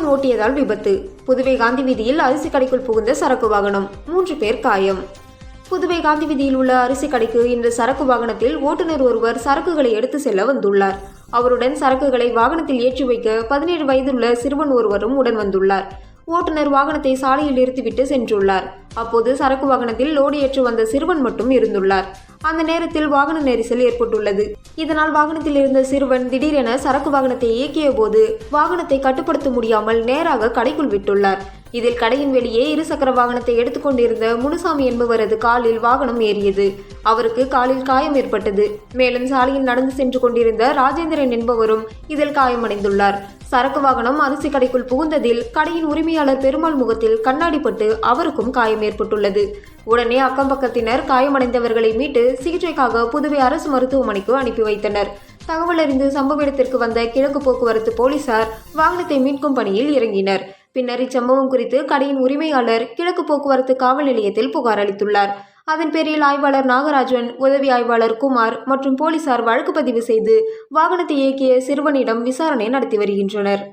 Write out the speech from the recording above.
சிறுவன் ஓட்டியதால் விபத்து. புதுவை காந்தி வீதியில் அரிசி கடைக்குள் புகுந்த சரக்கு வாகனம், 3 பேர் காயம். புதுவை காந்தி வீதியில் உள்ள அரிசி கடைக்கு இன்று சரக்கு வாகனத்தில் ஓட்டுநர் ஒருவர் சரக்குகளை எடுத்து செல்ல வந்துள்ளார். அவருடன் சரக்குகளை வாகனத்தில் ஏற்றி வைக்க 17 வயதுள்ள சிறுவன் ஒருவரும் உடன் வந்துள்ளார். ஓட்டுநர் வாகனத்தை சாலையில் நிறுத்திவிட்டு சென்றுள்ளார். அப்போது சரக்கு வாகனத்தில் லோடு ஏற்றி வந்த சிறுவன் மட்டும் இருந்துள்ளார். அந்த நேரத்தில் வாகன நெரிசல் ஏற்பட்டுள்ளது. இதனால் வாகனத்தில் இருந்த சிறுவன் திடீரென சரக்கு வாகனத்தை இயக்கிய போது வாகனத்தை கட்டுப்படுத்த முடியாமல் நேராக கடைக்குள் விட்டுள்ளார். இதில் கடையின் வெளியே இருசக்கர வாகனத்தை எடுத்துக்கொண்டிருந்த முனுசாமி என்பவரது காலில் வாகனம் ஏறியது. அவருக்கு காலில் காயம் ஏற்பட்டது. மேலும் சாலையில் நடந்து சென்று கொண்டிருந்த ராஜேந்திரன் என்பவரும் இதில் காயமடைந்துள்ளார். சரக்கு வாகனம் அரிசி கடைக்குள் புகுந்ததில் கடையின் உரிமையாளர் பெருமாள் முகத்தில் கண்ணாடி பட்டு அவருக்கும் காயம் ஏற்பட்டுள்ளது. உடனே அக்கம் பக்கத்தினர் காயமடைந்தவர்களை மீட்டு சிகிச்சைக்காக புதுவை அரசு மருத்துவமனைக்கு அனுப்பி வைத்தனர். தகவல் அறிந்து சம்பவ இடத்திற்கு வந்த கிழக்கு போக்குவரத்து போலீசார் வாகனத்தை மீட்கும் பணியில் இறங்கினர். பின்னர் இச்சம்பவம் குறித்து கடையின் உரிமையாளர் கிழக்கு போக்குவரத்து காவல் நிலையத்தில் புகார் அளித்துள்ளார். அதன் பேரில் ஆய்வாளர் நாகராஜன், உதவி ஆய்வாளர் குமார் மற்றும் போலீசார் வழக்கு பதிவு செய்து வாகனத்தை இயக்கிய சிறுவனிடம் விசாரணை நடத்தி வருகின்றனர்.